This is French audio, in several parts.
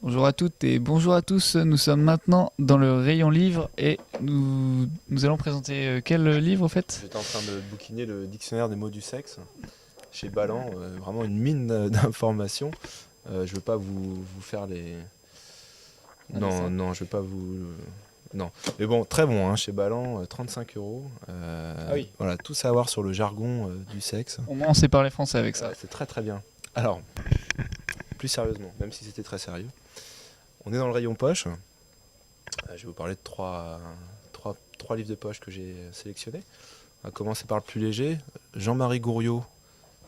Bonjour à toutes et bonjour à tous. Nous sommes maintenant dans le rayon livre et nous allons présenter quel livre au fait? J'étais en train de bouquiner le dictionnaire des mots du sexe chez Ballant, vraiment une mine d'informations. Je veux pas vous faire les. Un Non, dessin. non, je veux pas vous. Non. Mais bon, très bon, hein, chez Ballant, 35 euros. Ah oui, Voilà, tout savoir sur le jargon du sexe. au moins on sait parler français avec Ouais, ça. c'est très très bien. Alors, plus sérieusement, même si c'était très sérieux, on est dans le rayon poche. Je vais vous parler de trois livres de poche que j'ai sélectionnés. On va commencer par le plus léger. Jean-Marie Gouriot,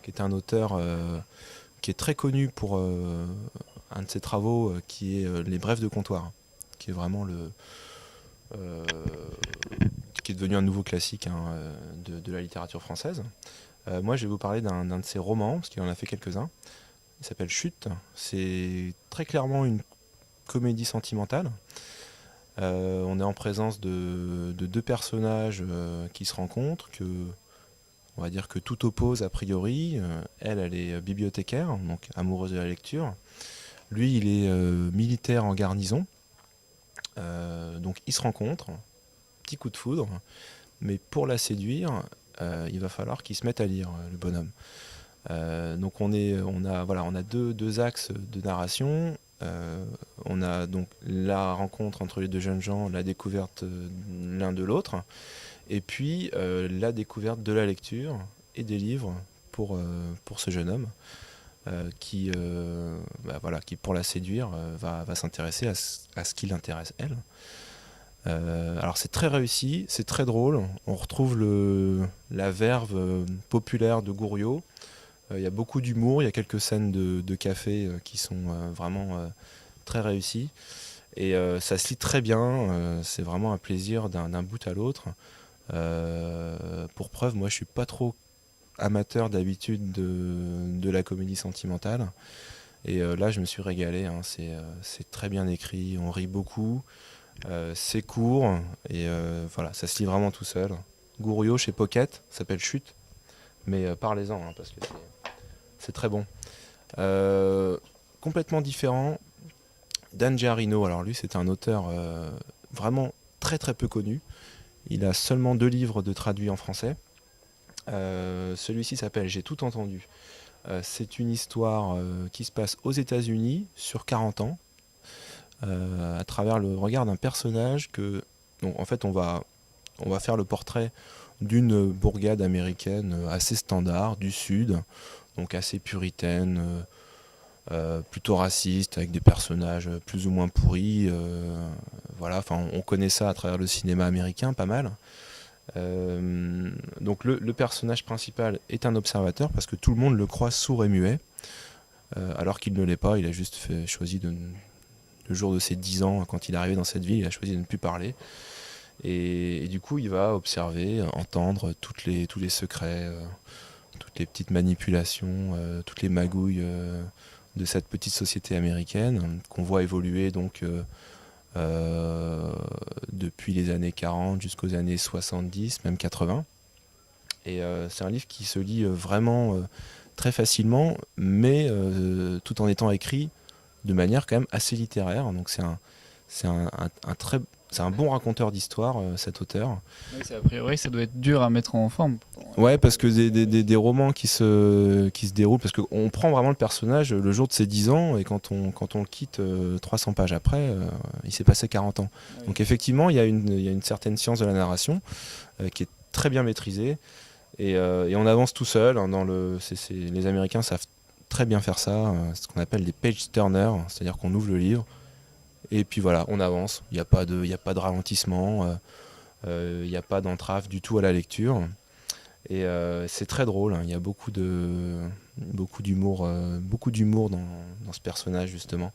qui est un auteur qui est très connu pour un de ses travaux qui est Les Brèves de comptoir, qui est vraiment euh, qui est devenu un nouveau classique hein, de la littérature française. Moi, je vais vous parler d'un de ses romans, parce qu'il en a fait quelques-uns. Il s'appelle Chute. C'est très clairement une comédie sentimentale. On est en présence de deux personnages qui se rencontrent, on va dire que tout oppose a priori. Elle est bibliothécaire, donc amoureuse de la lecture. Lui, il est militaire en garnison. Donc ils se rencontrent, petit coup de foudre. Mais pour la séduire, il va falloir qu'il se mette à lire, le bonhomme. Donc on a deux axes de narration. On a donc la rencontre entre les deux jeunes gens, la découverte l'un de l'autre, et puis la découverte de la lecture et des livres pour ce jeune homme qui pour la séduire va s'intéresser à ce qui l'intéresse elle. Alors c'est très réussi, c'est très drôle, on retrouve la verve populaire de Gouriot. Il y a beaucoup d'humour, il y a quelques scènes de café qui sont vraiment très réussies. Et ça se lit très bien, c'est vraiment un plaisir d'un bout à l'autre. Pour preuve, moi je suis pas trop amateur d'habitude de la comédie sentimentale. Et là je me suis régalé, hein. C'est très bien écrit, on rit beaucoup, c'est court, et voilà, ça se lit vraiment tout seul. Gouriot chez Pocket, ça s'appelle Chute, mais parlez-en, hein, parce que c'est très bon. Euh, Complètement différent, Dan Giarino. Alors lui, c'est un auteur vraiment très très peu connu. Il a seulement deux livres de traduits en français. Celui-ci s'appelle J'ai tout entendu. C'est une histoire qui se passe aux États-Unis sur 40 ans, à travers le regard d'un personnage donc, en fait, on va faire le portrait d'une bourgade américaine assez standard du Sud, donc assez puritaine, plutôt raciste, avec des personnages plus ou moins pourris. Voilà, enfin, on connaît ça à travers le cinéma américain, pas mal. Donc le personnage principal est un observateur parce que tout le monde le croit sourd et muet, alors qu'il ne l'est pas. Il a juste choisi le jour de ses 10 ans, quand il est arrivé dans cette ville, il a choisi de ne plus parler. Et du coup, il va observer, entendre tous les secrets, toutes les petites manipulations, toutes les magouilles de cette petite société américaine qu'on voit évoluer donc depuis les années 40 jusqu'aux années 70, même 80. Et c'est un livre qui se lit vraiment très facilement, mais tout en étant écrit de manière quand même assez littéraire. Donc c'est un très, c'est un bon raconteur d'histoire, cet auteur. Oui, a priori ça doit être dur à mettre en forme. Ouais, parce que des romans qui se déroulent, parce qu'on prend vraiment le personnage le jour de ses 10 ans, et quand on le quitte 300 pages après, il s'est passé 40 ans. Oui. Donc effectivement, il y a une certaine science de la narration qui est très bien maîtrisée, et on avance tout seul, hein, les Américains savent très bien faire ça, ce qu'on appelle des page turners, c'est-à-dire qu'on ouvre le livre, et puis voilà, on avance, il y a pas de ralentissement, il n'y a pas d'entrave du tout à la lecture. Et c'est très drôle, hein. Il y a beaucoup d'humour dans ce personnage justement.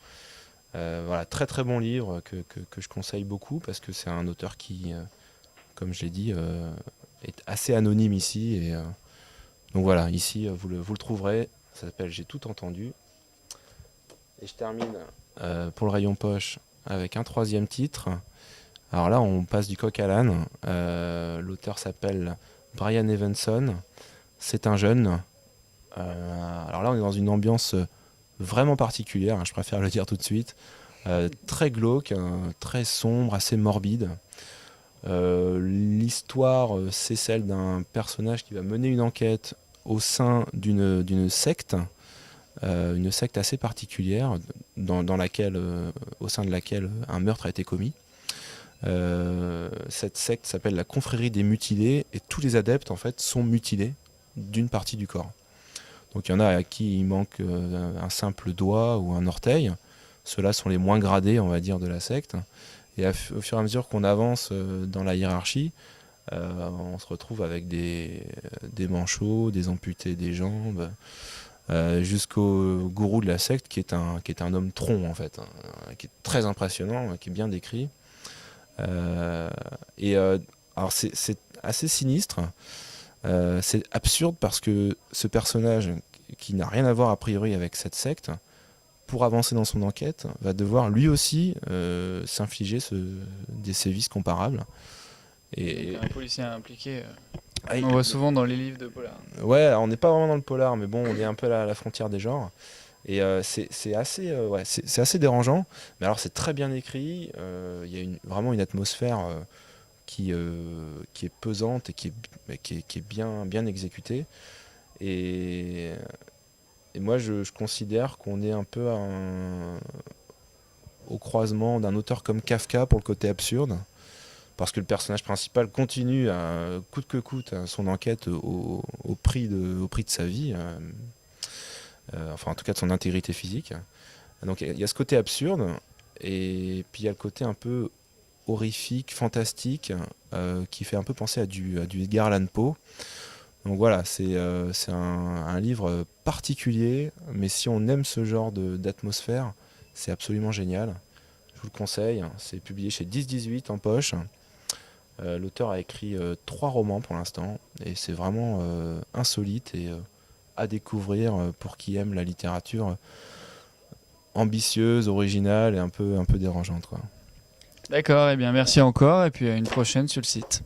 Voilà, très très bon livre que je conseille beaucoup parce que c'est un auteur qui, comme je l'ai dit, est assez anonyme ici. Et, donc voilà, ici vous le trouverez. Ça s'appelle J'ai tout entendu. Et je termine pour le rayon poche avec un troisième titre. Alors là, on passe du coq à l'âne. L'auteur s'appelle Brian Evenson. C'est un jeune. Alors là, on est dans une ambiance vraiment particulière, hein, je préfère le dire tout de suite. très glauque, très sombre, assez morbide. L'histoire, c'est celle d'un personnage qui va mener une enquête au sein d'une secte, une secte assez particulière, dans laquelle, au sein de laquelle un meurtre a été commis. Cette secte s'appelle la Confrérie des Mutilés, et tous les adeptes en fait sont mutilés d'une partie du corps. Donc il y en a à qui il manque un simple doigt ou un orteil. Ceux-là sont les moins gradés, on va dire, de la secte. Et au fur et à mesure qu'on avance dans la hiérarchie, on se retrouve avec des manchots, des amputés des jambes, jusqu'au gourou de la secte qui est un homme tronc en fait, qui est très impressionnant, qui est bien décrit. Alors c'est assez sinistre, c'est absurde parce que ce personnage qui n'a rien à voir a priori avec cette secte, pour avancer dans son enquête, va devoir lui aussi s'infliger des sévices comparables. Et un policier impliqué, on voit souvent dans les livres de polar. Ouais, on n'est pas vraiment dans le polar, mais bon, on est un peu à la frontière des genres. Et c'est assez dérangeant. Mais alors c'est très bien écrit, il y a vraiment une atmosphère qui est pesante et qui est bien exécutée. Et moi, je considère qu'on est un peu au croisement d'un auteur comme Kafka pour le côté absurde, parce que le personnage principal continue coûte que coûte son enquête au prix de sa vie, enfin en tout cas de son intégrité physique. Donc il y a ce côté absurde, et puis il y a le côté un peu horrifique, fantastique, qui fait un peu penser à du Edgar Allan Poe. Donc voilà, c'est un livre particulier, mais si on aime ce genre d'atmosphère, c'est absolument génial. Je vous le conseille, c'est publié chez 10-18 en poche. L'auteur a écrit 3 romans pour l'instant, et c'est vraiment insolite et à découvrir pour qui aime la littérature ambitieuse, originale et un peu dérangeante, quoi. D'accord, et bien merci encore, et puis à une prochaine sur le site.